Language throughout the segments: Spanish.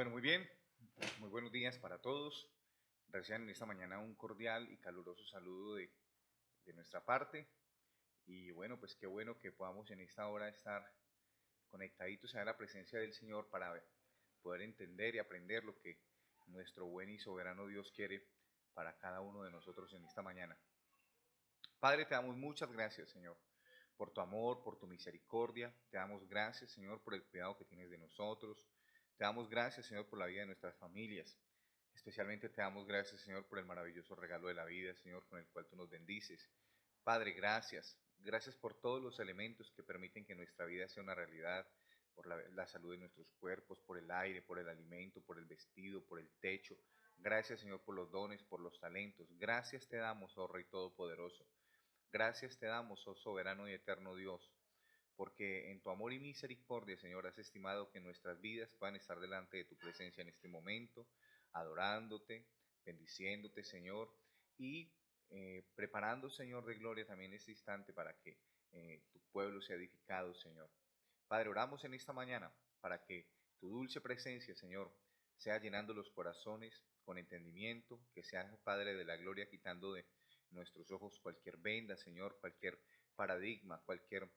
Bueno, muy bien. Muy buenos días para todos. Reciban en esta mañana un cordial y caluroso saludo de nuestra parte. Y bueno, pues qué bueno que podamos en esta hora estar conectaditos a la presencia del Señor para poder entender y aprender lo que nuestro buen y soberano Dios quiere para cada uno de nosotros en esta mañana. Padre, te damos muchas gracias, Señor, por tu amor, por tu misericordia. Te damos gracias, Señor, por el cuidado que tienes de nosotros. Te damos gracias, Señor, por la vida de nuestras familias. Especialmente te damos gracias, Señor, por el maravilloso regalo de la vida, Señor, con el cual tú nos bendices. Padre, gracias. Gracias por todos los elementos que permiten que nuestra vida sea una realidad, por la salud de nuestros cuerpos, por el aire, por el alimento, por el vestido, por el techo. Gracias, Señor, por los dones, por los talentos. Gracias te damos, oh Rey Todopoderoso. Gracias te damos, oh soberano y eterno Dios, porque en tu amor y misericordia, Señor, has estimado que nuestras vidas puedan estar delante de tu presencia en este momento, adorándote, bendiciéndote, Señor, y preparando, Señor, de gloria también este instante para que tu pueblo sea edificado, Señor. Padre, oramos en esta mañana para que tu dulce presencia, Señor, sea llenando los corazones con entendimiento, que sea, Padre de la gloria, quitando de nuestros ojos cualquier venda, Señor, cualquier paradigma, cualquier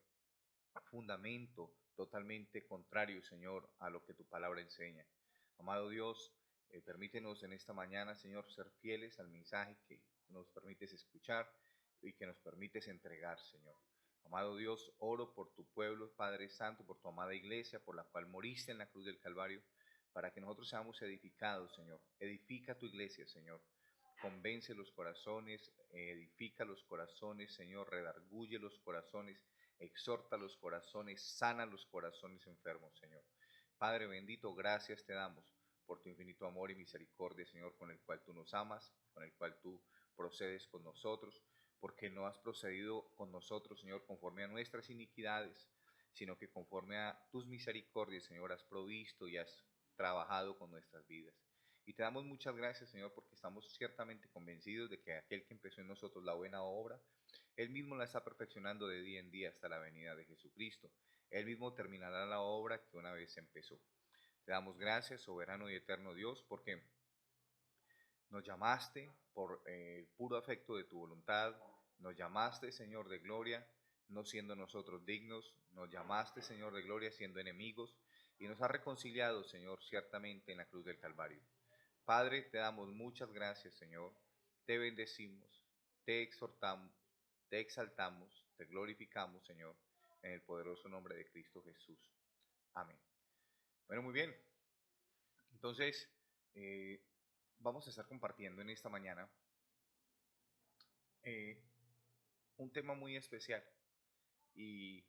fundamento totalmente contrario, Señor, a lo que tu palabra enseña. Amado Dios, permítenos en esta mañana, Señor, ser fieles al mensaje que nos permites escuchar y que nos permites entregar, Señor. Amado Dios, oro por tu pueblo, Padre Santo, por tu amada iglesia, por la cual moriste en la cruz del Calvario, para que nosotros seamos edificados, Señor. Edifica tu iglesia, Señor. Convence los corazones, edifica los corazones, Señor, redarguye los corazones, exhorta los corazones, sana los corazones enfermos, Señor. Padre bendito, gracias te damos por tu infinito amor y misericordia, Señor, con el cual tú nos amas, con el cual tú procedes con nosotros, porque no has procedido con nosotros, Señor, conforme a nuestras iniquidades, sino que conforme a tus misericordias, Señor, has provisto y has trabajado con nuestras vidas. Y te damos muchas gracias, Señor, porque estamos ciertamente convencidos de que aquel que empezó en nosotros la buena obra, Él mismo la está perfeccionando de día en día hasta la venida de Jesucristo. Él mismo terminará la obra que una vez empezó. Te damos gracias, soberano y eterno Dios, porque nos llamaste por el puro afecto de tu voluntad, nos llamaste, Señor de gloria, no siendo nosotros dignos, nos llamaste, Señor de gloria, siendo enemigos, y nos has reconciliado, Señor, ciertamente en la cruz del Calvario. Padre, te damos muchas gracias, Señor, te bendecimos, te exhortamos, te exaltamos, te glorificamos, Señor, en el poderoso nombre de Cristo Jesús. Amén. Bueno, muy bien. Entonces, eh, vamos a estar compartiendo en esta mañana eh, un tema muy especial y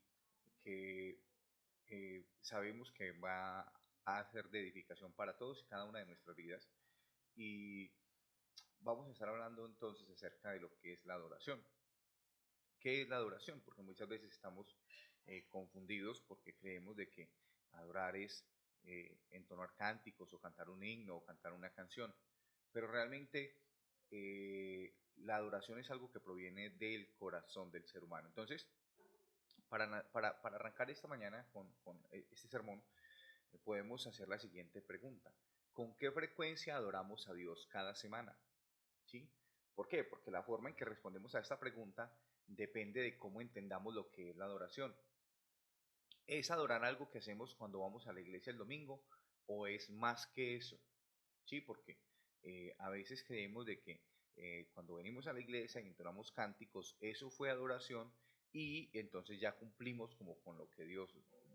que sabemos que va a ser de edificación para todos y cada una de nuestras vidas. Y vamos a estar hablando entonces acerca de lo que es la adoración. ¿Qué es la adoración? Porque muchas veces estamos confundidos porque creemos de que adorar es entonar cánticos o cantar un himno o cantar una canción. Pero realmente la adoración es algo que proviene del corazón del ser humano. Entonces, para arrancar esta mañana con este sermón, podemos hacer la siguiente pregunta. ¿Con qué frecuencia adoramos a Dios cada semana? ¿Sí? ¿Por qué? Porque la forma en que respondemos a esta pregunta depende de cómo entendamos lo que es la adoración. ¿Es adorar algo que hacemos cuando vamos a la iglesia el domingo o es más que eso? ¿Sí? Porque a veces creemos de que cuando venimos a la iglesia y entonamos cánticos, eso fue adoración y entonces ya cumplimos como con lo que Dios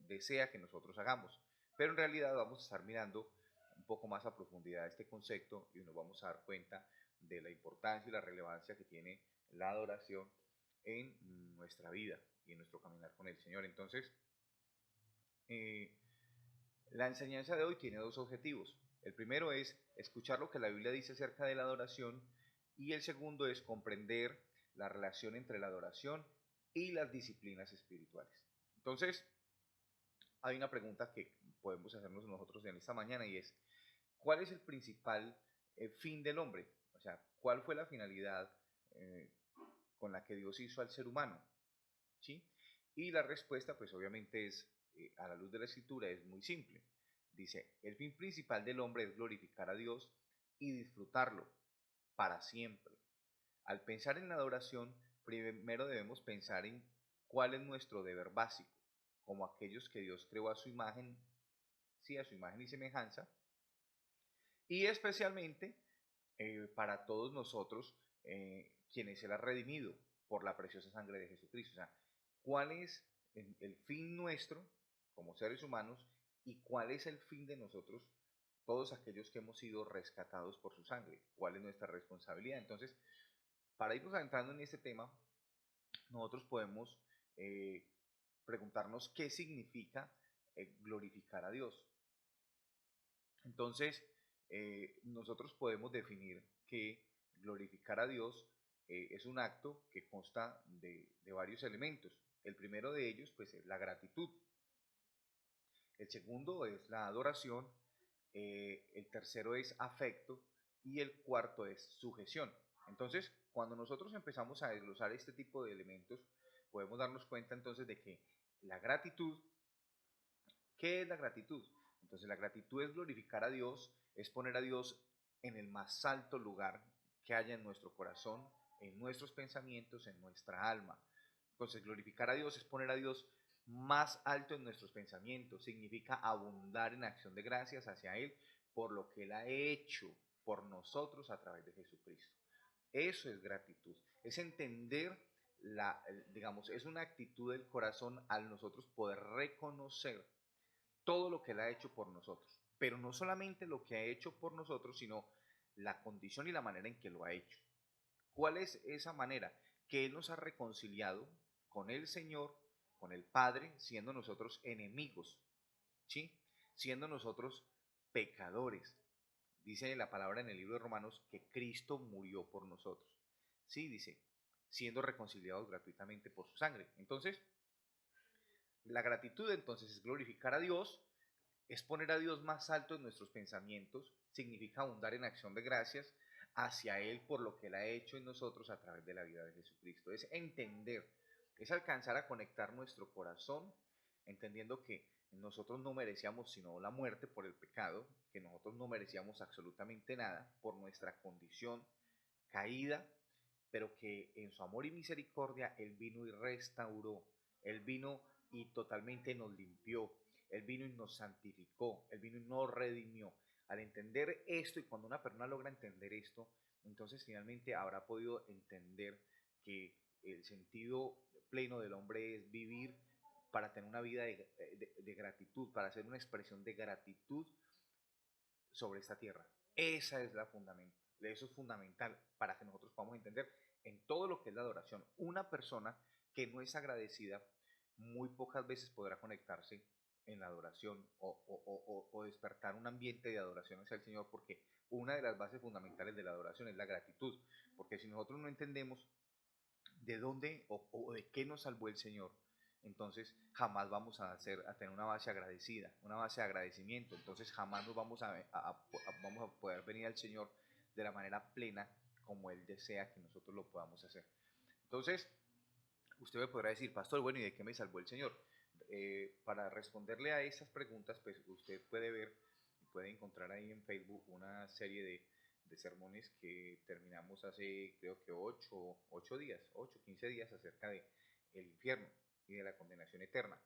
desea que nosotros hagamos. Pero en realidad vamos a estar mirando un poco más a profundidad este concepto y nos vamos a dar cuenta de la importancia y la relevancia que tiene la adoración en nuestra vida y en nuestro caminar con el Señor. Entonces, eh, la enseñanza de hoy tiene dos objetivos. El primero es escuchar lo que la Biblia dice acerca de la adoración y el segundo es comprender la relación entre la adoración y las disciplinas espirituales. Entonces, hay una pregunta que podemos hacernos nosotros en esta mañana y es, ¿cuál es el principal fin del hombre? O sea, ¿cuál fue la finalidad eh, con la que Dios hizo al ser humano? ¿Sí? Y la respuesta, pues obviamente es, a la luz de la escritura, es muy simple. dice, el fin principal del hombre es glorificar a Dios y disfrutarlo para siempre. Al pensar en la adoración, primero debemos pensar en cuál es nuestro deber básico, como aquellos que Dios creó a su imagen, sí, a su imagen y semejanza, y especialmente para todos nosotros, quienes Él ha redimido por la preciosa sangre de Jesucristo. O sea, ¿cuál es el fin nuestro como seres humanos y cuál es el fin de nosotros, todos aquellos que hemos sido rescatados por su sangre? ¿Cuál es nuestra responsabilidad? Entonces, para irnos adentrando en este tema, nosotros podemos eh, preguntarnos qué significa glorificar a Dios. Entonces, nosotros podemos definir que glorificar a Dios es un acto que consta de varios elementos. El primero de ellos, pues, es la gratitud. El segundo es la adoración. El tercero es afecto. Y el cuarto es sujeción. Entonces, cuando nosotros empezamos a desglosar este tipo de elementos, podemos darnos cuenta entonces de que la gratitud, ¿qué es la gratitud? Entonces la gratitud es glorificar a Dios, es poner a Dios en el más alto lugar que haya en nuestro corazón, en nuestros pensamientos, en nuestra alma. Entonces glorificar a Dios es poner a Dios más alto en nuestros pensamientos, significa abundar en acción de gracias hacia Él por lo que Él ha hecho por nosotros a través de Jesucristo. Eso es gratitud, es entender digamos, es una actitud del corazón al nosotros poder reconocer todo lo que Él ha hecho por nosotros. Pero no solamente lo que ha hecho por nosotros, sino la condición y la manera en que lo ha hecho. ¿Cuál es esa manera? Que Él nos ha reconciliado con el Señor, con el Padre, siendo nosotros enemigos, ¿sí? Siendo nosotros pecadores. Dice la palabra en el libro de Romanos que Cristo murió por nosotros. Sí, dice, siendo reconciliados gratuitamente por su sangre. Entonces, la gratitud entonces es glorificar a Dios, es poner a Dios más alto en nuestros pensamientos, significa abundar en acción de gracias hacia Él por lo que Él ha hecho en nosotros a través de la vida de Jesucristo. Es entender, es alcanzar a conectar nuestro corazón, entendiendo que nosotros no merecíamos sino la muerte por el pecado, que nosotros no merecíamos absolutamente nada por nuestra condición caída, pero que en su amor y misericordia Él vino y restauró, Él vino y totalmente nos limpió, Él vino y nos santificó, Él vino y nos redimió. Al entender esto, y cuando una persona logra entender esto, entonces finalmente habrá podido entender que el sentido pleno del hombre es vivir para tener una vida de gratitud, para hacer una expresión de gratitud sobre esta tierra. Esa es la fundamental. Eso es fundamental para que nosotros podamos entender en todo lo que es la adoración. Una persona que no es agradecida muy pocas veces podrá conectarse en la adoración o despertar un ambiente de adoración hacia el Señor, porque una de las bases fundamentales de la adoración es la gratitud, porque si nosotros no entendemos de dónde o de qué nos salvó el Señor, entonces jamás vamos a tener una base agradecida, una base de agradecimiento, entonces jamás nos vamos a poder venir al Señor de la manera plena como Él desea que nosotros lo podamos hacer. Entonces, usted me podrá decir, pastor, bueno, ¿y de qué me salvó el Señor? Para responderle a esas preguntas, pues usted puede ver, puede encontrar ahí en Facebook una serie de sermones que terminamos hace, creo que 8 días, 8, 15 días acerca de el infierno y de la condenación eterna.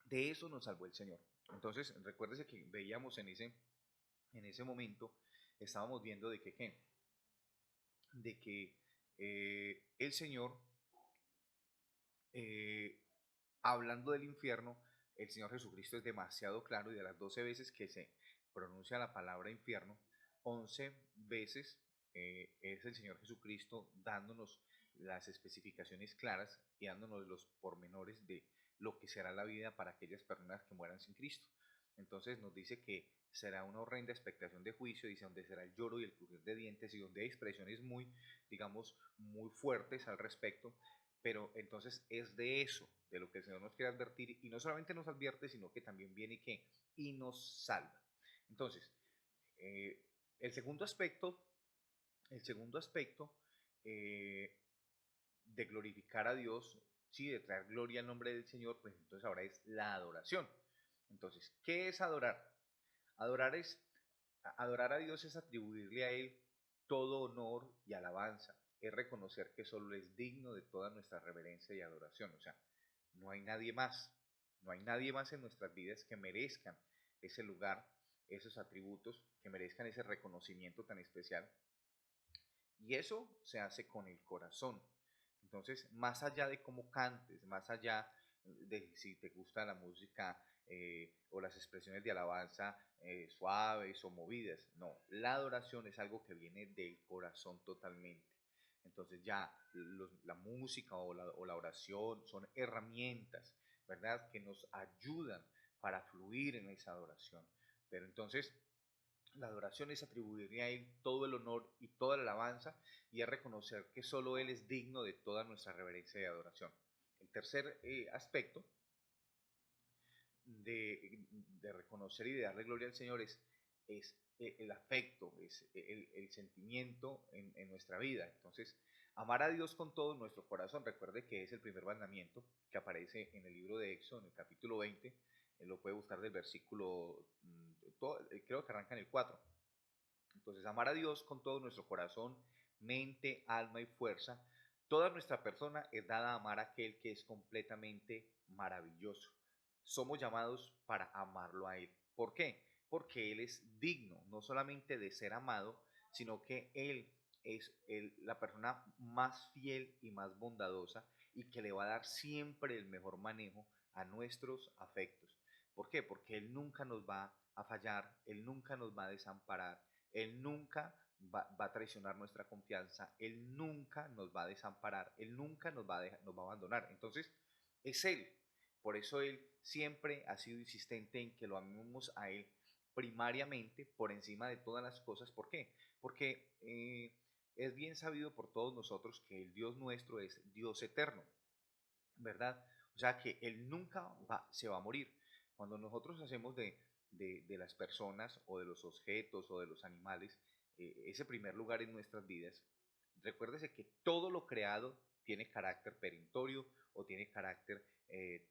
De eso nos salvó el Señor. Entonces, recuérdese que veíamos en ese momento, estábamos viendo de que, ¿qué? De que el Señor, eh, hablando del infierno, el Señor Jesucristo es demasiado claro y de las 12 veces que se pronuncia la palabra infierno, 11 veces es el Señor Jesucristo dándonos las especificaciones claras y dándonos los pormenores de lo que será la vida para aquellas personas que mueran sin Cristo. Entonces nos dice que será una horrenda expectación de juicio, dice, donde será el lloro y el crujir de dientes y donde hay expresiones muy, digamos, muy fuertes al respecto, pero entonces es de eso, de lo que el Señor nos quiere advertir, y no solamente nos advierte, sino que también viene y nos salva. Entonces, eh, el segundo aspecto, el segundo aspecto eh, de glorificar a Dios, sí, de traer gloria al nombre del Señor, pues entonces ahora es la adoración. Entonces, ¿qué es adorar? Adorar es, adorar a Dios es atribuirle a Él todo honor y alabanza. Es reconocer que solo es digno de toda nuestra reverencia y adoración. O sea, no hay nadie más. No hay nadie más en nuestras vidas que merezcan ese lugar, esos atributos, que merezcan ese reconocimiento tan especial. Y eso se hace con el corazón. Entonces, más allá de cómo cantes, más allá de si te gusta la música o las expresiones de alabanza suaves o movidas, no, la adoración es algo que viene del corazón totalmente. Entonces ya la música o la oración son herramientas, ¿verdad? Que nos ayudan para fluir en esa adoración. Pero entonces la adoración es atribuirle a Él todo el honor y toda la alabanza y es reconocer que solo Él es digno de toda nuestra reverencia y adoración. El tercer aspecto de reconocer y de darle gloria al Señor es el afecto, es el sentimiento en nuestra vida. Entonces, amar a Dios con todo nuestro corazón. Recuerde que es el primer mandamiento que aparece en el libro de Éxodo, en el capítulo 20. Lo puede buscar del versículo, creo que arranca en el 4. Entonces, amar a Dios con todo nuestro corazón, mente, alma y fuerza. Toda nuestra persona es dada a amar a aquel que es completamente maravilloso. Somos llamados para amarlo a Él. ¿Por qué? Porque Él es digno, no solamente de ser amado, sino que Él es la persona más fiel y más bondadosa y que le va a dar siempre el mejor manejo a nuestros afectos. ¿Por qué? Porque Él nunca nos va a fallar, Él nunca nos va a desamparar, Él nunca va a traicionar nuestra confianza, Él nunca nos va a desamparar, Él nunca nos va a abandonar. Entonces, es Él. Por eso Él siempre ha sido insistente en que lo amemos a Él primariamente por encima de todas las cosas. ¿Por qué? Porque es bien sabido por todos nosotros que el Dios nuestro es Dios eterno, ¿verdad? O sea que Él nunca se va a morir. Cuando nosotros hacemos de las personas o de los objetos o de los animales ese primer lugar en nuestras vidas, recuérdese que todo lo creado tiene carácter perentorio o tiene carácter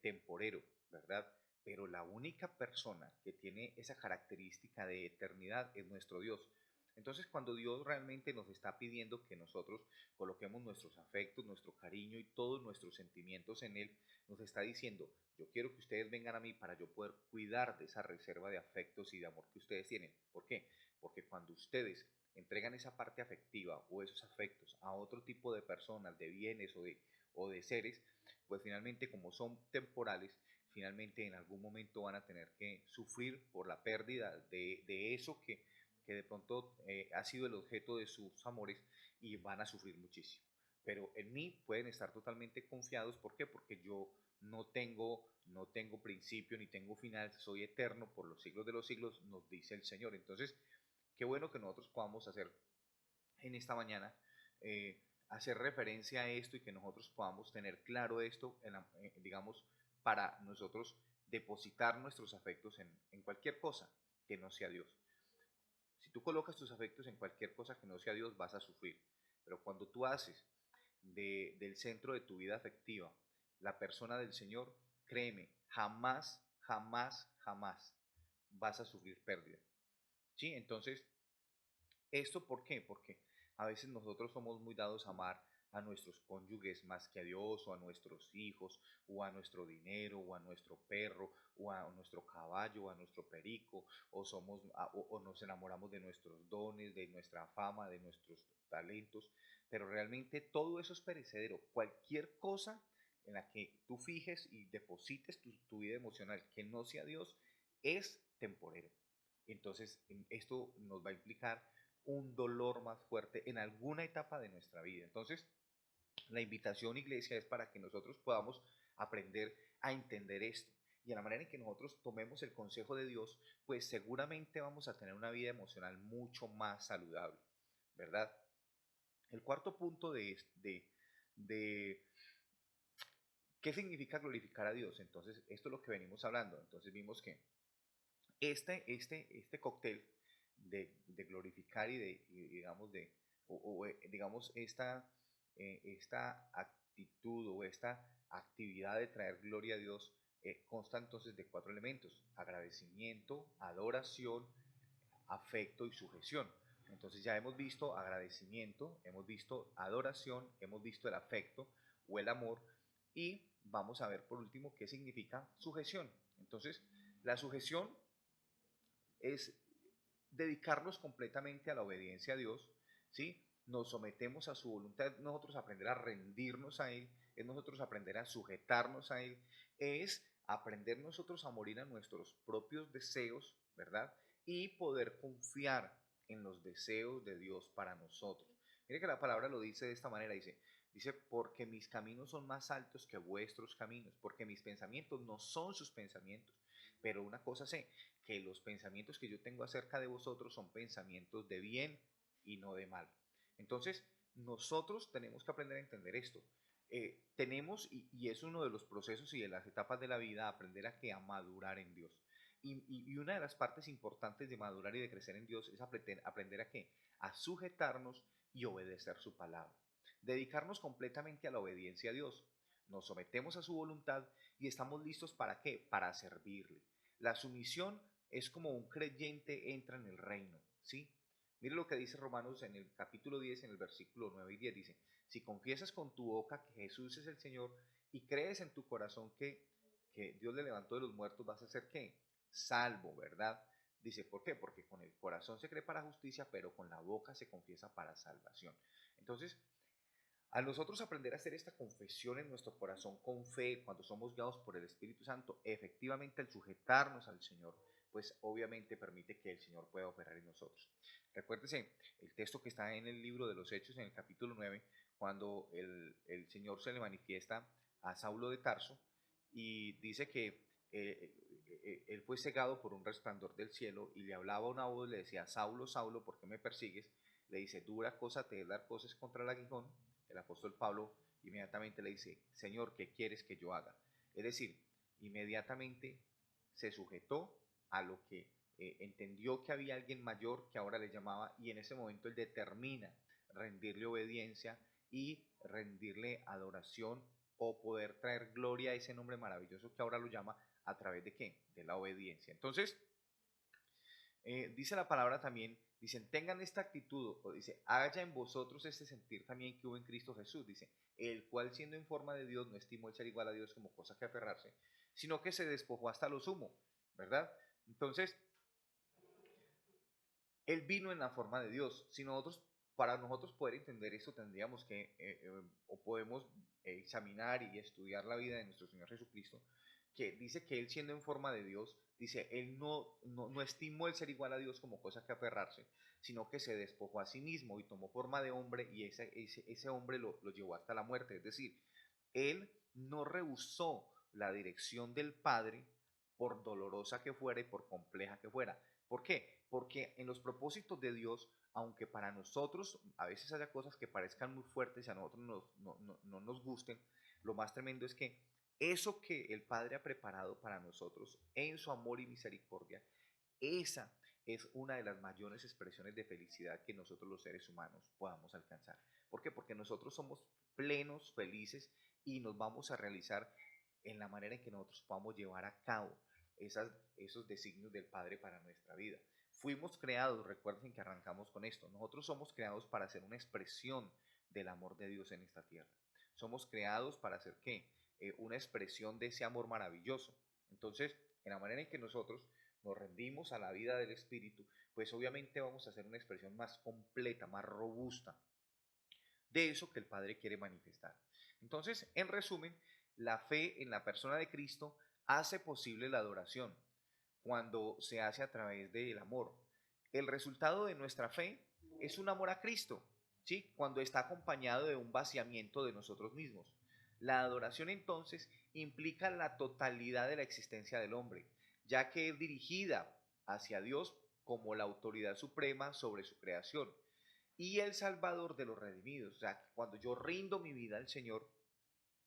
temporero, ¿verdad? Pero la única persona que tiene esa característica de eternidad es nuestro Dios. Entonces, cuando Dios realmente nos está pidiendo que nosotros coloquemos nuestros afectos, nuestro cariño y todos nuestros sentimientos en Él, nos está diciendo, yo quiero que ustedes vengan a mí para yo poder cuidar de esa reserva de afectos y de amor que ustedes tienen. ¿Por qué? Porque cuando ustedes entregan esa parte afectiva o esos afectos a otro tipo de personas, de bienes o de seres, pues finalmente como son temporales, finalmente en algún momento van a tener que sufrir por la pérdida de eso que de pronto ha sido el objeto de sus amores y van a sufrir muchísimo. Pero en mí pueden estar totalmente confiados. ¿Por qué? Porque yo no tengo principio ni tengo final, soy eterno por los siglos de los siglos, nos dice el Señor. Entonces, qué bueno que nosotros podamos hacer en esta mañana, hacer referencia a esto y que nosotros podamos tener claro esto, digamos, para nosotros depositar nuestros afectos en cualquier cosa que no sea Dios. Si tú colocas tus afectos en cualquier cosa que no sea Dios, vas a sufrir. Pero cuando tú haces del centro de tu vida afectiva la persona del Señor, créeme, jamás, jamás, jamás vas a sufrir pérdida. ¿Sí? Entonces, ¿esto por qué? Porque a veces nosotros somos muy dados a amar a nuestros cónyuges más que a Dios, o a nuestros hijos, o a nuestro dinero, o a nuestro perro, o a nuestro caballo, o a nuestro perico, o nos enamoramos de nuestros dones, de nuestra fama, de nuestros talentos, pero realmente todo eso es perecedero. Cualquier cosa en la que tú fijes y deposites tu vida emocional que no sea Dios es temporero. Entonces, esto nos va a implicar un dolor más fuerte en alguna etapa de nuestra vida. Entonces, la invitación, iglesia, es para que nosotros podamos aprender a entender esto. Y a la manera en que nosotros tomemos el consejo de Dios, pues seguramente vamos a tener una vida emocional mucho más saludable, ¿verdad? El cuarto punto de qué significa glorificar a Dios. Entonces, esto es lo que venimos hablando. Entonces vimos que este cóctel de glorificar digamos, digamos, esta actitud o esta actividad de traer gloria a Dios consta entonces de 4 elementos: agradecimiento, adoración, afecto y sujeción. Entonces ya hemos visto agradecimiento, hemos visto adoración, hemos visto el afecto o el amor, y vamos a ver por último qué significa sujeción. Entonces, la sujeción es dedicarnos completamente a la obediencia a Dios, ¿sí? Nos sometemos a su voluntad, nosotros aprender a rendirnos a Él, es nosotros aprender a sujetarnos a Él, es aprender nosotros a morir a nuestros propios deseos, ¿verdad? Y poder confiar en los deseos de Dios para nosotros. Mire que la palabra lo dice de esta manera, dice, porque mis caminos son más altos que vuestros caminos, porque mis pensamientos no son sus pensamientos. Pero una cosa sé, que los pensamientos que yo tengo acerca de vosotros son pensamientos de bien y no de mal. Entonces, nosotros tenemos que aprender a entender esto. Tenemos, y es uno de los procesos y de las etapas de la vida, aprender a madurar en Dios. Y una de las partes importantes de madurar y de crecer en Dios es aprender a qué, a sujetarnos y obedecer su palabra. Dedicarnos completamente a la obediencia a Dios. Nos sometemos a su voluntad y estamos listos para qué, para servirle. La sumisión es como un creyente entra en el reino, ¿sí? Mire lo que dice Romanos en el capítulo 10, en el versículo 9 y 10, dice, si confiesas con tu boca que Jesús es el Señor y crees en tu corazón que Dios le levantó de los muertos, vas a ser ¿qué? Salvo, ¿verdad? Dice, ¿por qué? Porque con el corazón se cree para justicia, pero con la boca se confiesa para salvación. Entonces, al nosotros aprender a hacer esta confesión en nuestro corazón con fe, cuando somos guiados por el Espíritu Santo, efectivamente al sujetarnos al Señor, pues obviamente permite que el Señor pueda operar en nosotros. Recuérdese el texto que está en el libro de los Hechos, en el capítulo 9, cuando el Señor se le manifiesta a Saulo de Tarso y dice que él fue cegado por un resplandor del cielo y le hablaba una voz, le decía, Saulo, Saulo, ¿por qué me persigues? Le dice, dura cosa te es dar cosas contra el aguijón. El apóstol Pablo inmediatamente le dice, Señor, ¿qué quieres que yo haga? Es decir, inmediatamente se sujetó a lo que entendió que había alguien mayor que ahora le llamaba, y en ese momento él determina rendirle obediencia y rendirle adoración o poder traer gloria a ese nombre maravilloso que ahora lo llama, a través de qué? De la obediencia. Entonces, dice la palabra también, dicen, tengan esta actitud, o dice, haya en vosotros este sentir también que hubo en Cristo Jesús, dice, el cual siendo en forma de Dios no estimó el ser igual a Dios como cosa que aferrarse, sino que se despojó hasta lo sumo, ¿verdad? Entonces, él vino en la forma de Dios. Si nosotros, para nosotros poder entender esto, tendríamos que, o podemos examinar y estudiar la vida de nuestro Señor Jesucristo, que dice que Él siendo en forma de Dios, dice, Él no estimó el ser igual a Dios como cosa que aferrarse, sino que se despojó a sí mismo y tomó forma de hombre, y ese hombre lo llevó hasta la muerte. Es decir, Él no rehusó la dirección del Padre, por dolorosa que fuera y por compleja que fuera. ¿Por qué? Porque en los propósitos de Dios, aunque para nosotros a veces haya cosas que parezcan muy fuertes y a nosotros no nos gusten, lo más tremendo es que eso que el Padre ha preparado para nosotros en su amor y misericordia, esa es una de las mayores expresiones de felicidad que nosotros los seres humanos podamos alcanzar. ¿Por qué? Porque nosotros somos plenos, felices, y nos vamos a realizar en la manera en que nosotros podamos llevar a cabo esos designios del Padre para nuestra vida. Fuimos creados, recuerden que arrancamos con esto, nosotros somos creados para ser una expresión del amor de Dios en esta tierra. Somos creados para hacer ¿qué? Una expresión de ese amor maravilloso. Entonces, en la manera en que nosotros nos rendimos a la vida del Espíritu, pues obviamente vamos a hacer una expresión más completa, más robusta de eso que el Padre quiere manifestar. Entonces, en resumen, la fe en la persona de Cristo hace posible la adoración cuando se hace a través del amor. El resultado de nuestra fe es un amor a Cristo, ¿sí? Cuando está acompañado de un vaciamiento de nosotros mismos. La adoración entonces implica la totalidad de la existencia del hombre, ya que es dirigida hacia Dios como la autoridad suprema sobre su creación y el Salvador de los redimidos. O sea, cuando yo rindo mi vida al Señor,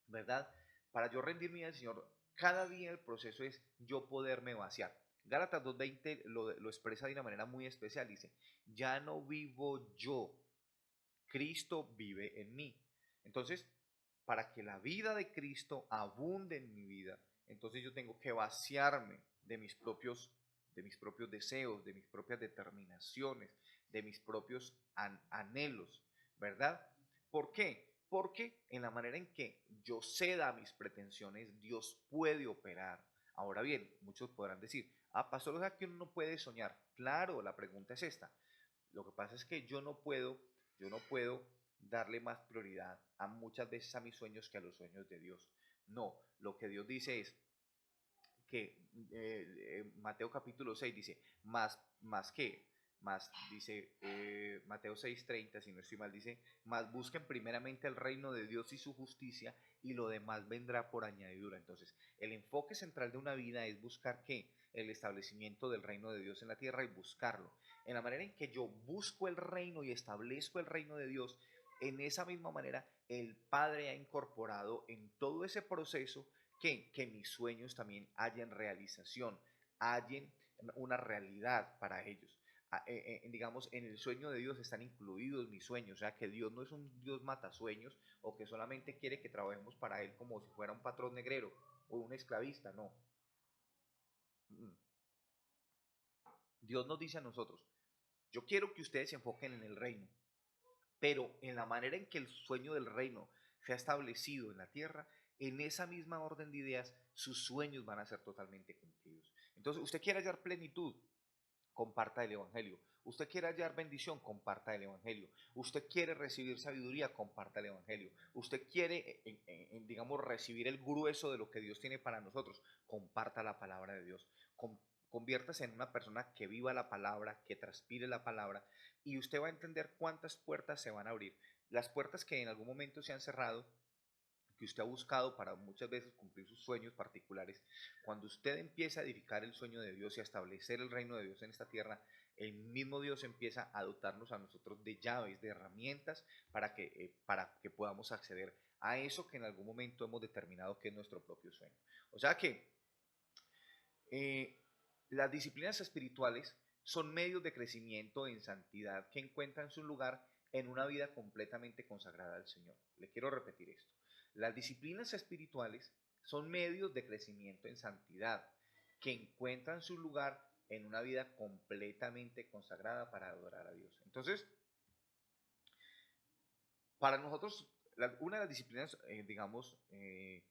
¿verdad? Para yo rendir mi vida al Señor, cada día el proceso es yo poderme vaciar. Gálatas 2:20 lo expresa de una manera muy especial. Dice, ya no vivo yo, Cristo vive en mí. Entonces, para que la vida de Cristo abunde en mi vida, entonces yo tengo que vaciarme de mis propios deseos, de mis propias determinaciones, de mis propios anhelos, ¿verdad? ¿Por qué? Porque en la manera en que yo ceda a mis pretensiones, Dios puede operar. Ahora bien, muchos podrán decir, pastor, o sea que uno no puede soñar. Claro, la pregunta es esta. Lo que pasa es que yo no puedo darle más prioridad a muchas veces a mis sueños que a los sueños de Dios. No, lo que Dios dice es que Mateo capítulo 6 dice, más que, más dice Mateo 6:30, si no estoy mal, dice, más busquen primeramente el reino de Dios y su justicia y lo demás vendrá por añadidura. Entonces, el enfoque central de una vida es buscar qué, el establecimiento del reino de Dios en la tierra y buscarlo. En la manera en que yo busco el reino y establezco el reino de Dios, en esa misma manera el Padre ha incorporado en todo ese proceso que mis sueños también hallen realización, hallen una realidad para ellos. Digamos, en el sueño de Dios están incluidos mis sueños, o sea que Dios no es un Dios matasueños o que solamente quiere que trabajemos para Él como si fuera un patrón negrero o un esclavista, no. Dios nos dice a nosotros, yo quiero que ustedes se enfoquen en el reino, pero en la manera en que el sueño del reino se ha establecido en la tierra, en esa misma orden de ideas, sus sueños van a ser totalmente cumplidos. Entonces, usted quiere hallar plenitud, comparta el Evangelio. Usted quiere hallar bendición, comparta el Evangelio. Usted quiere recibir sabiduría, comparta el Evangelio. Usted quiere, digamos, recibir el grueso de lo que Dios tiene para nosotros, comparta la palabra de Dios. Conviértase en una persona que viva la palabra, que transpire la palabra, y usted va a entender cuántas puertas se van a abrir. Las puertas que en algún momento se han cerrado, que usted ha buscado para muchas veces cumplir sus sueños particulares, cuando usted empieza a edificar el sueño de Dios y a establecer el reino de Dios en esta tierra, el mismo Dios empieza a dotarnos a nosotros de llaves, de herramientas para que podamos acceder a eso que en algún momento hemos determinado que es nuestro propio sueño. O sea que eh, las disciplinas espirituales son medios de crecimiento en santidad que encuentran su lugar en una vida completamente consagrada al Señor. Le quiero repetir esto. Las disciplinas espirituales son medios de crecimiento en santidad que encuentran su lugar en una vida completamente consagrada para adorar a Dios. Entonces, para nosotros, una de las disciplinas, digamos, eh,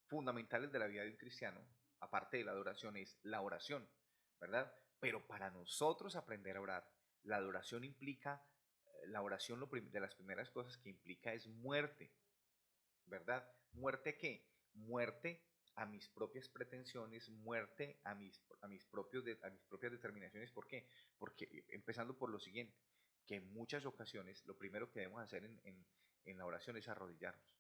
fundamentales de la vida de un cristiano, aparte de la adoración, es la oración, ¿verdad? Pero para nosotros aprender a orar, la adoración implica, la oración de las primeras cosas que implica es muerte, ¿verdad? ¿Muerte qué? Muerte a mis propias pretensiones, muerte a mis propias determinaciones. ¿Por qué? Porque empezando por lo siguiente, que en muchas ocasiones lo primero que debemos hacer en la oración es arrodillarnos.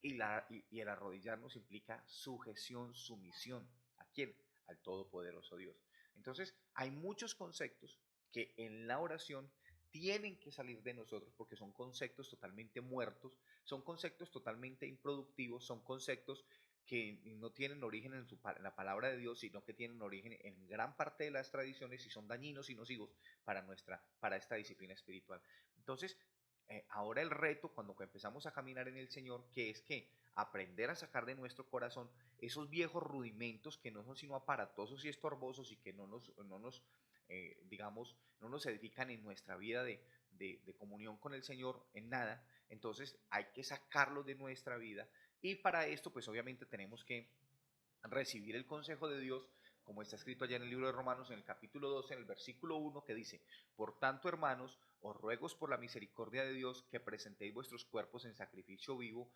Y el arrodillarnos implica sujeción, sumisión. ¿A quién? Al Todopoderoso Dios. Entonces, hay muchos conceptos que en la oración tienen que salir de nosotros porque son conceptos totalmente muertos, son conceptos totalmente improductivos, son conceptos que no tienen origen en la palabra de Dios, sino que tienen origen en gran parte de las tradiciones y son dañinos y nocivos para esta disciplina espiritual. Entonces, ahora el reto cuando empezamos a caminar en el Señor, que es que aprender a sacar de nuestro corazón esos viejos rudimentos que no son sino aparatosos y estorbosos y que digamos, no nos edifican en nuestra vida de comunión con el Señor en nada. Entonces hay que sacarlos de nuestra vida y para esto pues obviamente tenemos que recibir el consejo de Dios, como está escrito allá en el libro de Romanos, en el capítulo 12, en el versículo 1, que dice, por tanto, hermanos, os ruego por la misericordia de Dios que presentéis vuestros cuerpos en sacrificio vivo,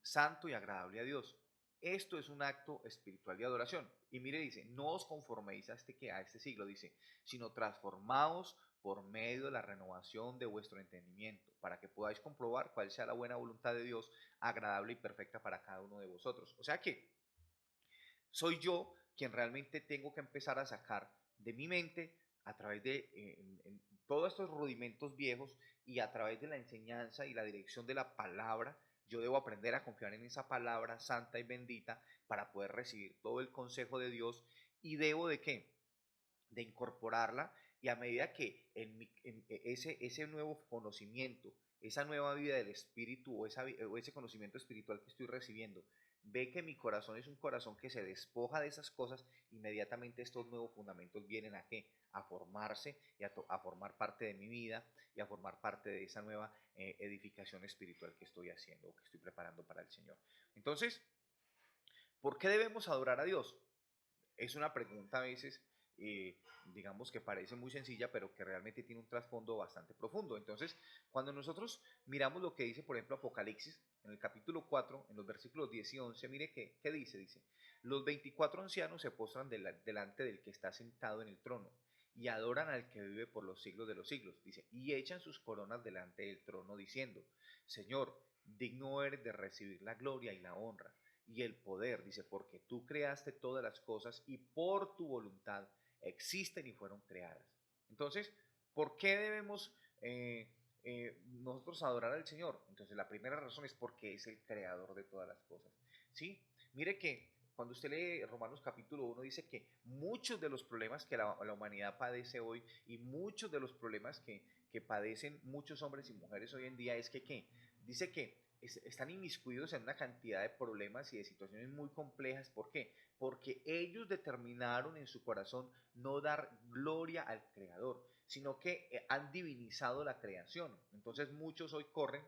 santo y agradable a Dios. Esto es un acto espiritual de adoración. Y mire, dice, no os conforméis a este siglo, dice, sino transformaos por medio de la renovación de vuestro entendimiento, para que podáis comprobar cuál sea la buena voluntad de Dios, agradable y perfecta para cada uno de vosotros. O sea que soy yo quien realmente tengo que empezar a sacar de mi mente a través de todos estos rudimentos viejos y a través de la enseñanza y la dirección de la palabra. Yo debo aprender a confiar en esa palabra santa y bendita para poder recibir todo el consejo de Dios y debo de qué? De incorporarla y a medida que ese nuevo conocimiento, esa nueva vida del espíritu o ese conocimiento espiritual que estoy recibiendo ve que mi corazón es un corazón que se despoja de esas cosas, inmediatamente estos nuevos fundamentos vienen a qué? A formarse y a formar parte de mi vida y a formar parte de esa nueva edificación espiritual que estoy haciendo o que estoy preparando para el Señor. Entonces, ¿por qué debemos adorar a Dios? Es una pregunta a veces, digamos que parece muy sencilla, pero que realmente tiene un trasfondo bastante profundo. Entonces, cuando nosotros miramos lo que dice, por ejemplo, Apocalipsis, en el capítulo 4, en los versículos 10 y 11, mire qué dice. Dice, los 24 ancianos se postran delante del que está sentado en el trono y adoran al que vive por los siglos de los siglos. Dice, y echan sus coronas delante del trono diciendo, Señor, digno eres de recibir la gloria y la honra y el poder, dice, porque tú creaste todas las cosas y por tu voluntad existen y fueron creadas. Entonces, ¿por qué debemos nosotros adorar al Señor? Entonces, la primera razón es porque es el creador de todas las cosas. ¿Sí? Mire que cuando usted lee Romanos capítulo 1 dice que muchos de los problemas que la humanidad padece hoy y muchos de los problemas que padecen muchos hombres y mujeres hoy en día es que, ¿qué? Dice que están inmiscuidos en una cantidad de problemas y de situaciones muy complejas. ¿Por qué? Porque ellos determinaron en su corazón no dar gloria al Creador, sino que han divinizado la creación. Entonces muchos hoy corren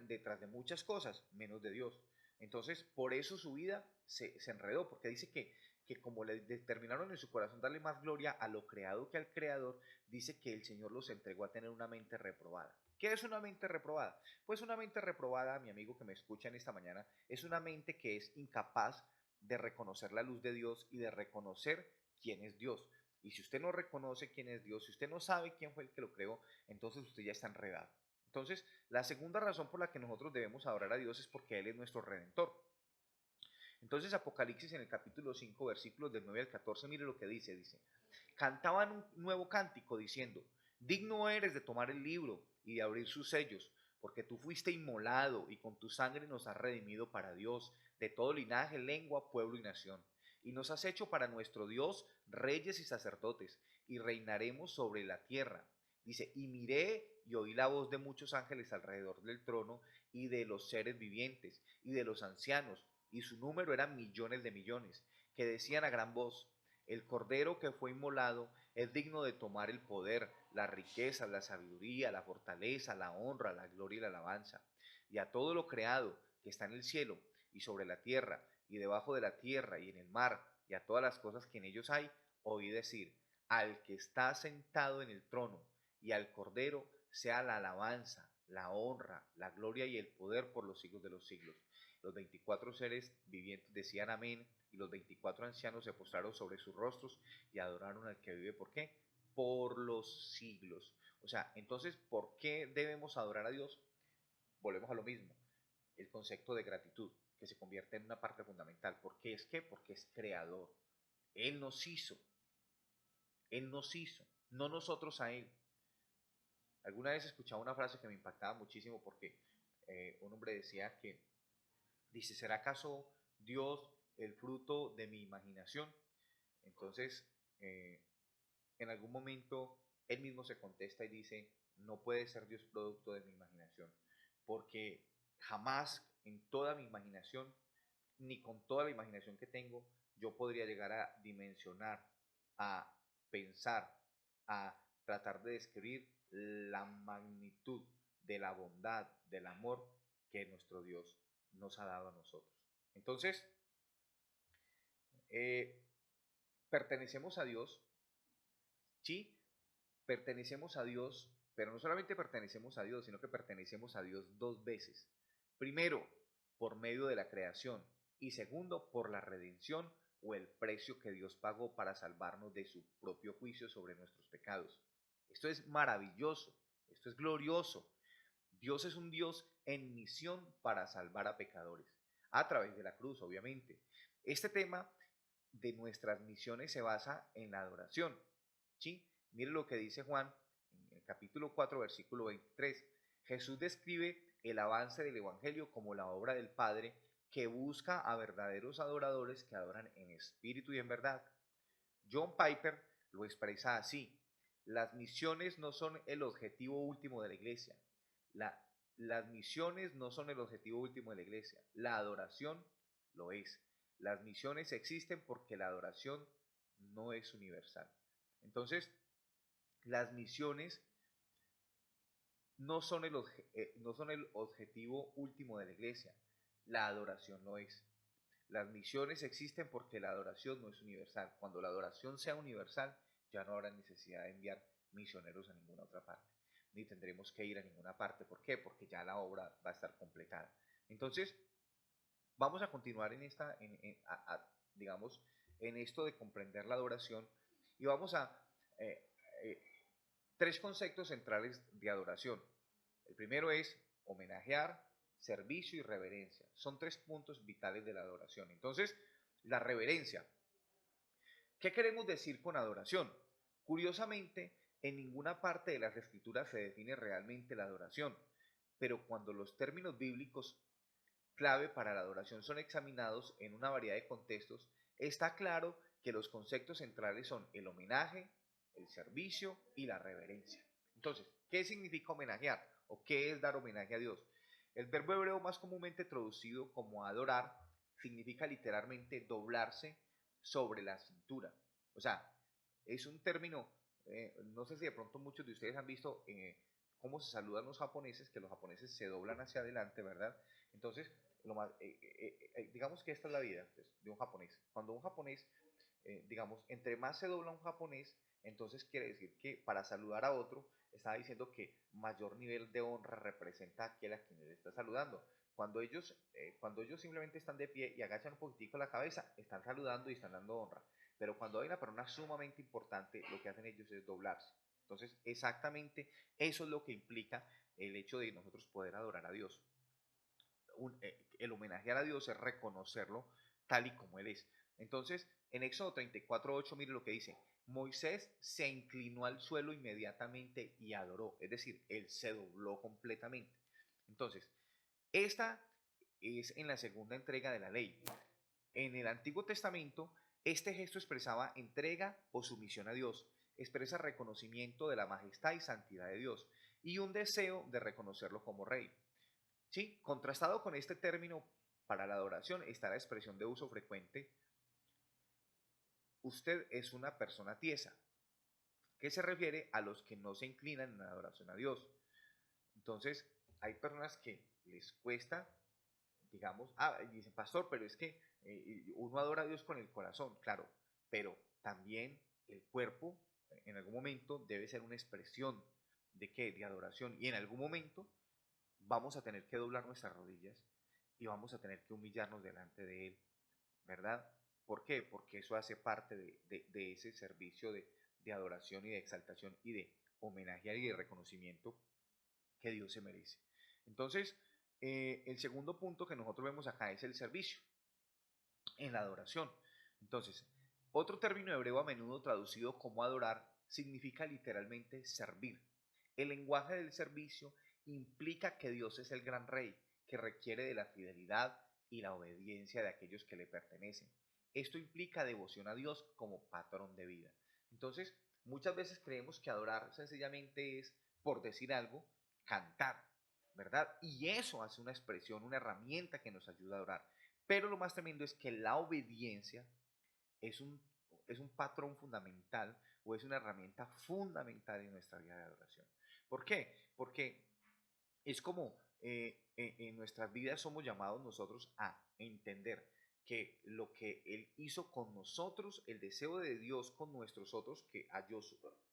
detrás de muchas cosas, menos de Dios. Entonces, por eso su vida se enredó, porque dice que como le determinaron en su corazón darle más gloria a lo creado que al creador, dice que el Señor los entregó a tener una mente reprobada. ¿Qué es una mente reprobada? Pues una mente reprobada, mi amigo que me escucha en esta mañana, es una mente que es incapaz de reconocer la luz de Dios y de reconocer quién es Dios. Y si usted no reconoce quién es Dios, si usted no sabe quién fue el que lo creó, entonces usted ya está enredado. Entonces, la segunda razón por la que nosotros debemos adorar a Dios es porque Él es nuestro redentor. Entonces, Apocalipsis en el capítulo 5, versículos del 9 al 14, mire lo que dice, cantaban un nuevo cántico diciendo, digno eres de tomar el libro y de abrir sus sellos, porque tú fuiste inmolado y con tu sangre nos has redimido para Dios, de todo linaje, lengua, pueblo y nación. Y nos has hecho para nuestro Dios reyes y sacerdotes, y reinaremos sobre la tierra. Dice, y miré y oí la voz de muchos ángeles alrededor del trono y de los seres vivientes y de los ancianos, y su número era millones de millones, que decían a gran voz, el cordero que fue inmolado es digno de tomar el poder, la riqueza, la sabiduría, la fortaleza, la honra, la gloria y la alabanza. Y a todo lo creado que está en el cielo y sobre la tierra y debajo de la tierra y en el mar y a todas las cosas que en ellos hay, oí decir, al que está sentado en el trono y al cordero sea la alabanza, la honra, la gloria y el poder por los siglos de los siglos. Los 24 seres vivientes decían amén y los 24 ancianos se postraron sobre sus rostros y adoraron al que vive. ¿Por qué? Por los siglos. O sea, entonces, ¿por qué debemos adorar a Dios? Volvemos a lo mismo, el concepto de gratitud, que se convierte en una parte fundamental. ¿Por qué es qué? Porque es creador. Él nos hizo, no nosotros a Él. Alguna vez escuchaba una frase que me impactaba muchísimo porque un hombre decía que, dice, ¿será acaso Dios el fruto de mi imaginación? Entonces, en algún momento, él mismo se contesta y dice, no puede ser Dios producto de mi imaginación, porque jamás en toda mi imaginación, ni con toda la imaginación que tengo, yo podría llegar a dimensionar, a pensar, a tratar de describir la magnitud de la bondad, del amor que nuestro Dios nos ha dado a nosotros. Entonces, eh, pertenecemos a Dios, sí, pertenecemos a Dios, pero no solamente pertenecemos a Dios, sino que pertenecemos a Dios dos veces. Primero, por medio de la creación y segundo, por la redención o el precio que Dios pagó para salvarnos de su propio juicio sobre nuestros pecados. Esto es maravilloso, esto es glorioso. Dios es un Dios en misión para salvar a pecadores, a través de la cruz, obviamente. Este tema de nuestras misiones se basa en la adoración, ¿sí? Mire lo que dice Juan en el capítulo 4, versículo 23. Jesús describe el avance del Evangelio como la obra del Padre que busca a verdaderos adoradores que adoran en espíritu y en verdad. John Piper lo expresa así: las misiones no son el objetivo último de la iglesia. La las misiones no son el objetivo último de la iglesia, la adoración lo es. Las misiones existen porque la adoración no es universal. Entonces, las misiones no son el objetivo último de la iglesia, la adoración lo es. Las misiones existen porque la adoración no es universal. Cuando la adoración sea universal, ya no habrá necesidad de enviar misioneros a ninguna otra parte, ni tendremos que ir a ninguna parte. ¿Por qué? Porque ya la obra va a estar completada. Entonces, vamos a continuar en esta, digamos, en esto de comprender la adoración y vamos a eh, eh, tres conceptos centrales de adoración. El primero es homenajear, servicio y reverencia. Son tres puntos vitales de la adoración. Entonces, la reverencia. ¿Qué queremos decir con adoración? Curiosamente, en ninguna parte de las escrituras se define realmente la adoración, pero cuando los términos bíblicos clave para la adoración son examinados en una variedad de contextos, está claro que los conceptos centrales son el homenaje, el servicio y la reverencia. Entonces, ¿qué significa homenajear o qué es dar homenaje a Dios? El verbo hebreo más comúnmente traducido como adorar significa literalmente doblarse sobre la cintura. O sea, es un término, no sé si de pronto muchos de ustedes han visto cómo se saludan los japoneses, que los japoneses se doblan hacia adelante, ¿verdad? Entonces, digamos que esta es la vida pues, de un japonés. Cuando un japonés, digamos, entre más se dobla un japonés, entonces quiere decir que para saludar a otro, está diciendo que mayor nivel de honra representa a aquel a quien le está saludando. Cuando ellos simplemente están de pie y agachan un poquitico la cabeza, están saludando y están dando honra. Pero cuando hay una persona sumamente importante, lo que hacen ellos es doblarse. Entonces, exactamente eso es lo que implica el hecho de nosotros poder adorar a Dios. El homenajear a Dios es reconocerlo tal y como Él es. Entonces, en Éxodo 34:8, mire lo que dice. Moisés se inclinó al suelo inmediatamente y adoró. Es decir, Él se dobló completamente. Entonces, esta es en la segunda entrega de la ley. En el Antiguo Testamento, este gesto expresaba entrega o sumisión a Dios, expresa reconocimiento de la majestad y santidad de Dios y un deseo de reconocerlo como rey. ¿Sí? Contrastado con este término para la adoración está la expresión de uso frecuente, usted es una persona tiesa, que se refiere a los que no se inclinan en adoración a Dios. Entonces, hay personas que les cuesta, digamos, dicen, pastor, pero es que uno adora a Dios con el corazón, claro, pero también el cuerpo en algún momento debe ser una expresión de qué, de adoración, y en algún momento vamos a tener que doblar nuestras rodillas y vamos a tener que humillarnos delante de Él, ¿verdad? ¿Por qué? Porque eso hace parte de ese servicio de adoración y de exaltación y de homenaje y de reconocimiento que Dios se merece. Entonces, el segundo punto que nosotros vemos acá es el servicio en la adoración. Entonces, otro término hebreo a menudo traducido como adorar significa literalmente servir. El lenguaje del servicio implica que Dios es el gran rey que requiere de la fidelidad y la obediencia de aquellos que le pertenecen. Esto implica devoción a Dios como patrón de vida. Entonces, muchas veces creemos que adorar sencillamente es, por decir algo, cantar, ¿verdad? Y eso hace una expresión, una herramienta que nos ayuda a adorar. Pero lo más tremendo es que la obediencia es un, es un patrón fundamental o es una herramienta fundamental en nuestra vida de adoración. ¿Por qué? Porque es como en nuestras vidas somos llamados nosotros a entender que lo que Él hizo con nosotros, el deseo de Dios con nuestros otros, que halló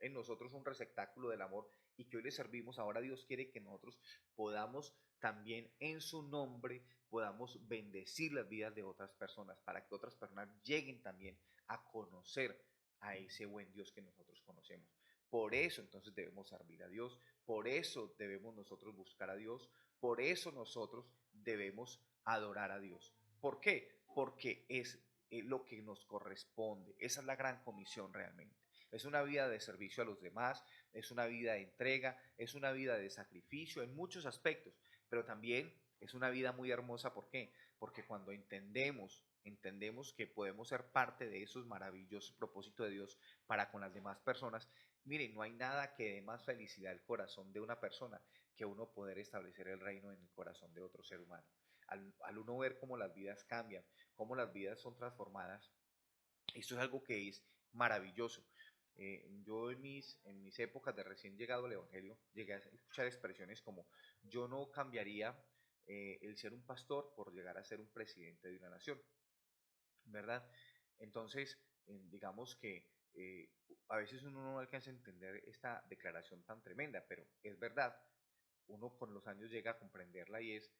en nosotros un receptáculo del amor y que hoy le servimos, ahora Dios quiere que nosotros podamos también en su nombre, podamos bendecir las vidas de otras personas, para que otras personas lleguen también a conocer a ese buen Dios que nosotros conocemos. Por eso entonces debemos servir a Dios, por eso debemos nosotros buscar a Dios, por eso nosotros debemos adorar a Dios. ¿Por qué? Porque es lo que nos corresponde. Esa es la gran comisión realmente. Es una vida de servicio a los demás, es una vida de entrega, es una vida de sacrificio en muchos aspectos, pero también es una vida muy hermosa. ¿Por qué? Porque cuando entendemos que podemos ser parte de esos maravillosos propósitos de Dios para con las demás personas, Miren, no hay nada que dé más felicidad al corazón de una persona que uno poder establecer el reino en el corazón de otro ser humano. Al uno ver cómo las vidas cambian, cómo las vidas son transformadas, esto es algo que es maravilloso. Yo en mis épocas de recién llegado al Evangelio llegué a escuchar expresiones como yo no cambiaría el ser un pastor por llegar a ser un presidente de una nación, ¿verdad? Entonces, digamos que a veces uno no alcanza a entender esta declaración tan tremenda, pero es verdad, uno con los años llega a comprenderla y es,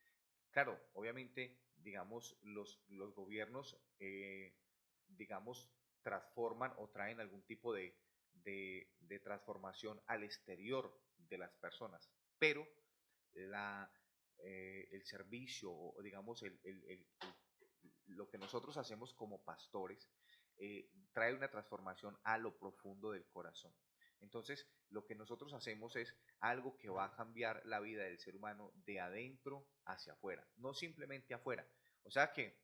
claro, obviamente, digamos, los gobiernos, digamos, transforman o traen algún tipo de transformación al exterior de las personas, pero la, el servicio o digamos lo que nosotros hacemos como pastores trae una transformación a lo profundo del corazón. Entonces, lo que nosotros hacemos es algo que va a cambiar la vida del ser humano de adentro hacia afuera, no simplemente afuera. O sea que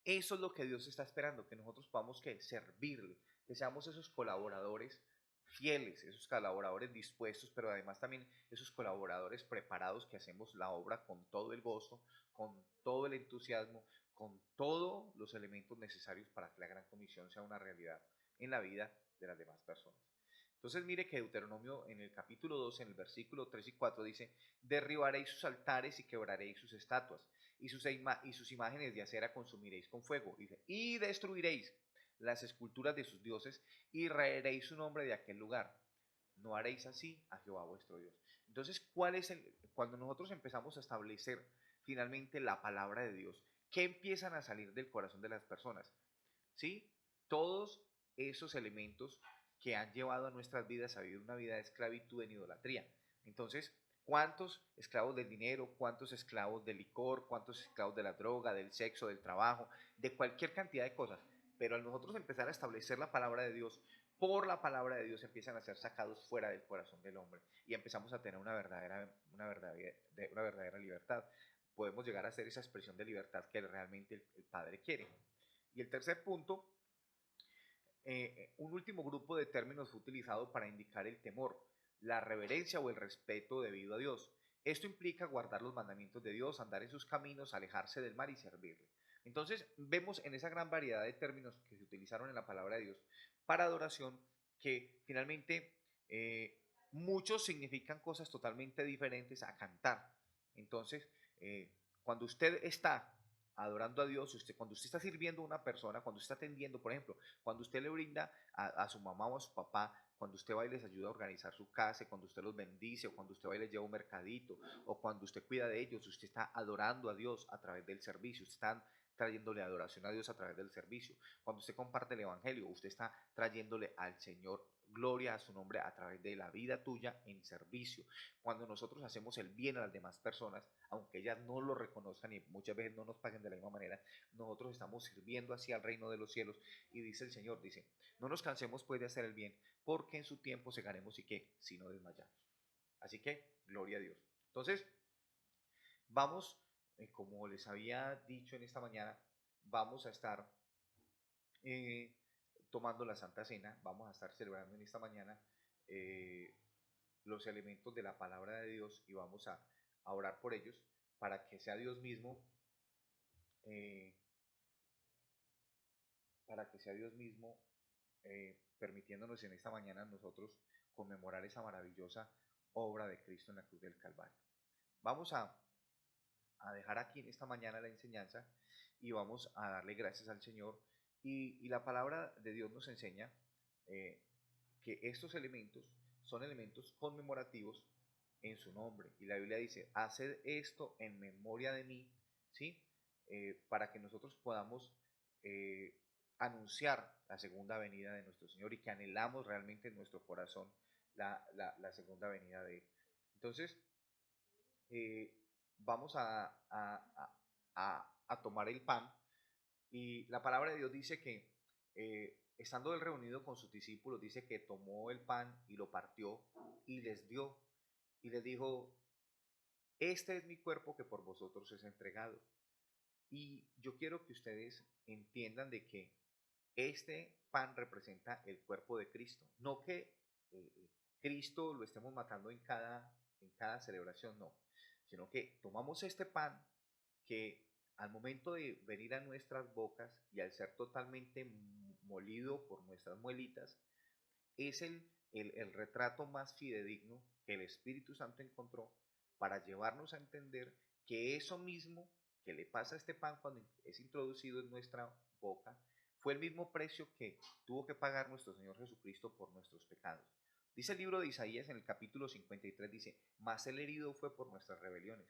eso es lo que Dios está esperando, que nosotros podamos que servirle, que seamos esos colaboradores fieles, esos colaboradores dispuestos, pero además también esos colaboradores preparados que hacemos la obra con todo el gozo, con todo el entusiasmo, con todos los elementos necesarios para que la gran comisión sea una realidad en la vida de las demás personas. Entonces mire que Deuteronomio en el capítulo 2, en el versículo 3 y 4 dice, derribaréis sus altares y quebraréis sus estatuas, y sus imágenes de acera consumiréis con fuego, dice, y destruiréis las esculturas de sus dioses y raeréis su nombre de aquel lugar. No haréis así a Jehová vuestro Dios. Entonces, cuando nosotros empezamos a establecer finalmente la palabra de Dios, ¿qué empiezan a salir del corazón de las personas? ¿Sí? Todos esos elementos que han llevado a nuestras vidas a vivir una vida de esclavitud en idolatría. Entonces, ¿cuántos esclavos del dinero, cuántos esclavos del licor, cuántos esclavos de la droga, del sexo, del trabajo, de cualquier cantidad de cosas? Pero al nosotros empezar a establecer la palabra de Dios, por la palabra de Dios empiezan a ser sacados fuera del corazón del hombre y empezamos a tener una verdadera libertad. Podemos llegar a ser esa expresión de libertad que realmente el Padre quiere. Y el tercer punto, un último grupo de términos fue utilizado para indicar el temor, la reverencia o el respeto debido a Dios. Esto implica guardar los mandamientos de Dios, andar en sus caminos, alejarse del mal y servirle. Entonces vemos en esa gran variedad de términos que se utilizaron en la palabra de Dios para adoración que finalmente muchos significan cosas totalmente diferentes a cantar. Entonces, cuando usted está adorando a Dios, cuando usted está sirviendo a una persona, cuando usted está atendiendo, por ejemplo, cuando usted le brinda a su mamá o a su papá, cuando usted va y les ayuda a organizar su casa, cuando usted los bendice, o cuando usted va y les lleva un mercadito, o cuando usted cuida de ellos, usted está adorando a Dios a través del servicio, usted está trayéndole adoración a Dios a través del servicio. Cuando usted comparte el Evangelio, usted está trayéndole al Señor gloria a su nombre a través de la vida tuya en servicio. Cuando nosotros hacemos el bien a las demás personas, aunque ellas no lo reconozcan y muchas veces no nos paguen de la misma manera, nosotros estamos sirviendo hacia el reino de los cielos. Y dice el Señor, dice, no nos cansemos pues de hacer el bien, porque en su tiempo segaremos y qué, si no desmayamos. Así que, gloria a Dios. Entonces, vamos, como les había dicho en esta mañana, vamos a estar eh, tomando la Santa Cena, vamos a estar celebrando en esta mañana eh, los elementos de la palabra de Dios y vamos a orar por ellos para que sea Dios mismo, eh, para que sea Dios mismo permitiéndonos en esta mañana nosotros conmemorar esa maravillosa obra de Cristo en la cruz del Calvario. Vamos a dejar aquí en esta mañana la enseñanza y vamos a darle gracias al Señor. Y la palabra de Dios nos enseña eh, que estos elementos son elementos conmemorativos en su nombre. Y la Biblia dice, haced esto en memoria de mí, ¿sí? Para que nosotros podamos eh, anunciar la segunda venida de nuestro Señor y que anhelamos realmente en nuestro corazón la segunda venida de Él. Entonces, eh, vamos a tomar el pan y la palabra de Dios dice que estando él reunido con sus discípulos, dice que tomó el pan y lo partió y les dio y les dijo, este es mi cuerpo que por vosotros es entregado. Y yo quiero que ustedes entiendan de que este pan representa el cuerpo de Cristo, no que Cristo lo estemos matando en cada celebración, no, sino que tomamos este pan que al momento de venir a nuestras bocas y al ser totalmente molido por nuestras muelitas, es el retrato más fidedigno que el Espíritu Santo encontró para llevarnos a entender que eso mismo que le pasa a este pan cuando es introducido en nuestra boca fue el mismo precio que tuvo que pagar nuestro Señor Jesucristo por nuestros pecados. Dice el libro de Isaías en el capítulo 53, dice, mas el herido fue por nuestras rebeliones,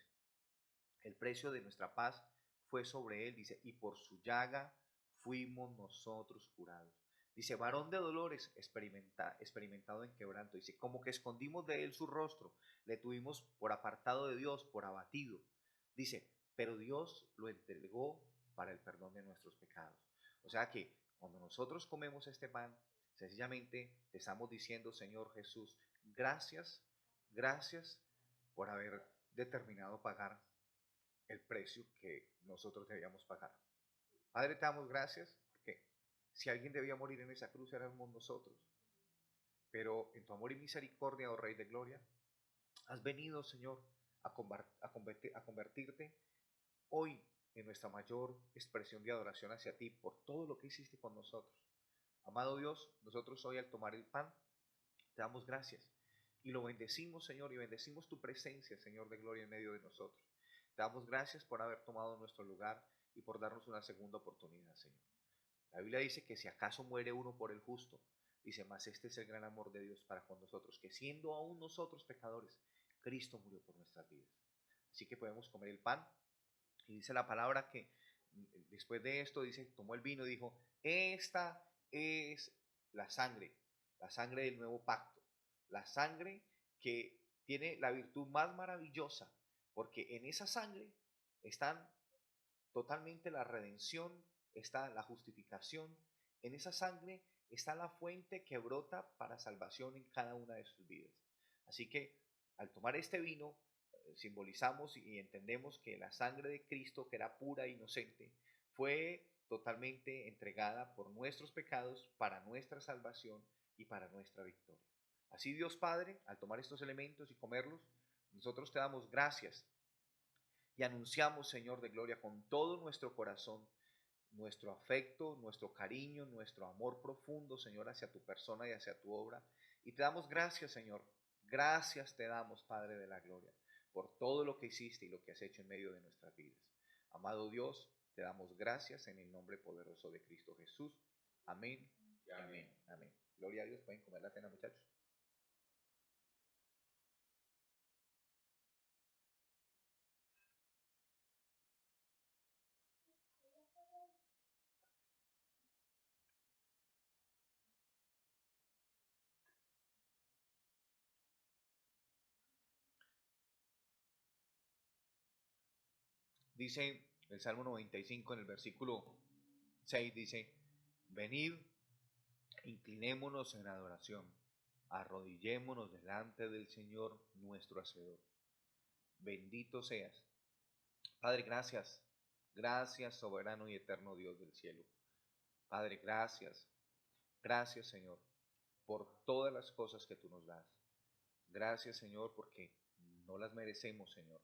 el precio de nuestra paz fue sobre él, dice, y por su llaga fuimos nosotros curados. Dice, varón de dolores experimentado en quebranto. Dice, como que escondimos de él su rostro, le tuvimos por apartado de Dios, por abatido. Dice, pero Dios lo entregó para el perdón de nuestros pecados. O sea que cuando nosotros comemos este pan, sencillamente te estamos diciendo, Señor Jesús, gracias, gracias por haber determinado pagar el precio que nosotros debíamos pagar. Padre, te damos gracias porque si alguien debía morir en esa cruz éramos nosotros. Pero en tu amor y misericordia, oh Rey de Gloria, has venido, Señor, a convertirte hoy en nuestra mayor expresión de adoración hacia ti por todo lo que hiciste con nosotros. Amado Dios, nosotros hoy al tomar el pan, te damos gracias y lo bendecimos, Señor, y bendecimos tu presencia, Señor de Gloria, en medio de nosotros. Te damos gracias por haber tomado nuestro lugar y por darnos una segunda oportunidad, Señor. La Biblia dice que si acaso muere uno por el justo, dice, mas este es el gran amor de Dios para con nosotros, que siendo aún nosotros pecadores, Cristo murió por nuestras vidas. Así que podemos comer el pan y dice la palabra que después de esto, dice, tomó el vino y dijo, esta es la sangre del nuevo pacto, la sangre que tiene la virtud más maravillosa, porque en esa sangre están totalmente la redención, está la justificación, en esa sangre está la fuente que brota para salvación en cada una de sus vidas. Así que al tomar este vino, simbolizamos y entendemos que la sangre de Cristo, que era pura e inocente, fue totalmente entregada por nuestros pecados para nuestra salvación y para nuestra victoria. Así Dios Padre, al tomar estos elementos y comerlos, nosotros te damos gracias y anunciamos, Señor de Gloria, con todo nuestro corazón, nuestro afecto, nuestro cariño, nuestro amor profundo, Señor, hacia tu persona y hacia tu obra. Y te damos gracias, Señor. Gracias te damos, Padre de la Gloria, por todo lo que hiciste y lo que has hecho en medio de nuestras vidas. Amado Dios, te damos gracias en el nombre poderoso de Cristo Jesús. Amén y amén. Amén. Gloria a Dios. Pueden comer la cena, muchachos. Dice el Salmo 95 en el versículo 6, dice, venid, inclinémonos en adoración, arrodillémonos delante del Señor nuestro Hacedor. Bendito seas. Padre, gracias. Gracias, soberano y eterno Dios del cielo. Padre, gracias. Gracias, Señor, por todas las cosas que tú nos das. Gracias, Señor, porque no las merecemos, Señor.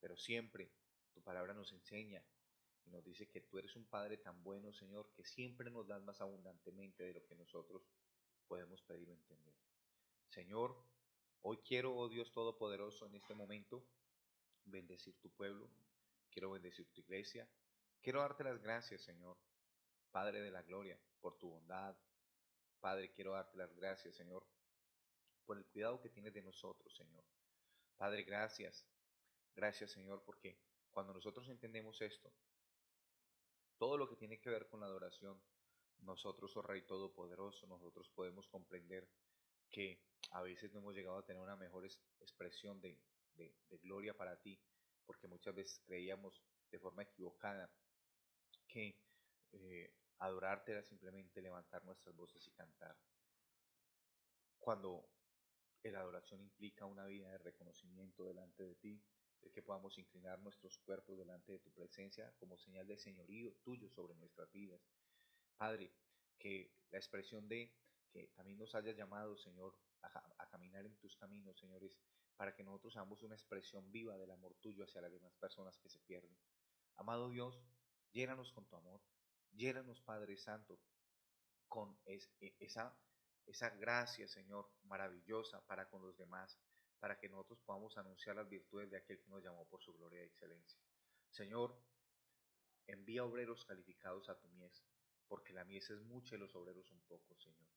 Pero siempre tu palabra nos enseña y nos dice que tú eres un Padre tan bueno, Señor, que siempre nos das más abundantemente de lo que nosotros podemos pedir o entender. Señor, hoy quiero, oh Dios Todopoderoso, en este momento, bendecir tu pueblo, quiero bendecir tu iglesia, quiero darte las gracias, Señor, Padre de la gloria, por tu bondad. Padre, quiero darte las gracias, Señor, por el cuidado que tienes de nosotros, Señor. Padre, gracias. Gracias, Señor, porque cuando nosotros entendemos esto, todo lo que tiene que ver con la adoración, nosotros, oh Rey Todopoderoso, nosotros podemos comprender que a veces no hemos llegado a tener una mejor expresión de gloria para ti, porque muchas veces creíamos de forma equivocada que adorarte era simplemente levantar nuestras voces y cantar, cuando la adoración implica una vida de reconocimiento delante de ti, el que podamos inclinar nuestros cuerpos delante de tu presencia como señal de señorío tuyo sobre nuestras vidas. Padre, que la expresión de que también nos hayas llamado, Señor, a caminar en tus caminos, señores, para que nosotros seamos una expresión viva del amor tuyo hacia las demás personas que se pierden. Amado Dios, llénanos con tu amor, llénanos, Padre Santo, con esa gracia, Señor, maravillosa para con los demás, para que nosotros podamos anunciar las virtudes de aquel que nos llamó por su gloria y excelencia. Señor, envía obreros calificados a tu mies, porque la mies es mucha y los obreros son pocos, Señor.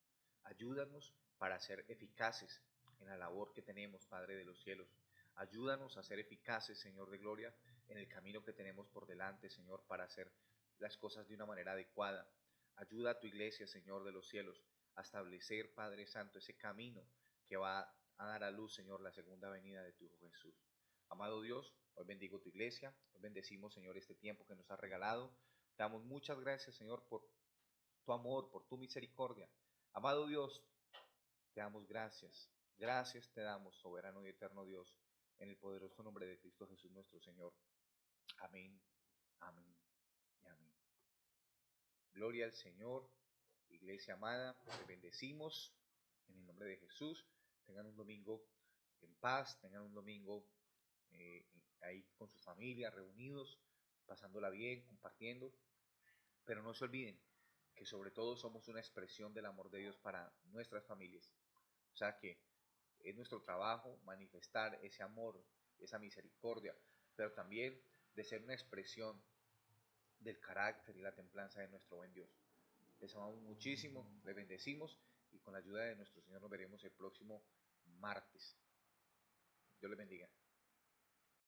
Ayúdanos para ser eficaces en la labor que tenemos, Padre de los cielos. Ayúdanos a ser eficaces, Señor de gloria, en el camino que tenemos por delante, Señor, para hacer las cosas de una manera adecuada. Ayuda a tu iglesia, Señor de los cielos, a establecer, Padre Santo, ese camino que va a dar a luz, Señor, la segunda venida de tu Hijo Jesús. Amado Dios, hoy bendigo tu iglesia, hoy bendecimos, Señor, este tiempo que nos has regalado. Te damos muchas gracias, Señor, por tu amor, por tu misericordia. Amado Dios, te damos gracias. Gracias te damos, soberano y eterno Dios, en el poderoso nombre de Cristo Jesús nuestro Señor. Amén, amén y amén. Gloria al Señor, iglesia amada, te bendecimos en el nombre de Jesús. Tengan un domingo en paz, tengan un domingo ahí con su familia, reunidos, pasándola bien, compartiendo. Pero no se olviden que sobre todo somos una expresión del amor de Dios para nuestras familias. O sea que es nuestro trabajo manifestar ese amor, esa misericordia, pero también de ser una expresión del carácter y la templanza de nuestro buen Dios. Les amamos muchísimo, les bendecimos y con la ayuda de nuestro Señor nos veremos el próximo martes. Dios les bendiga.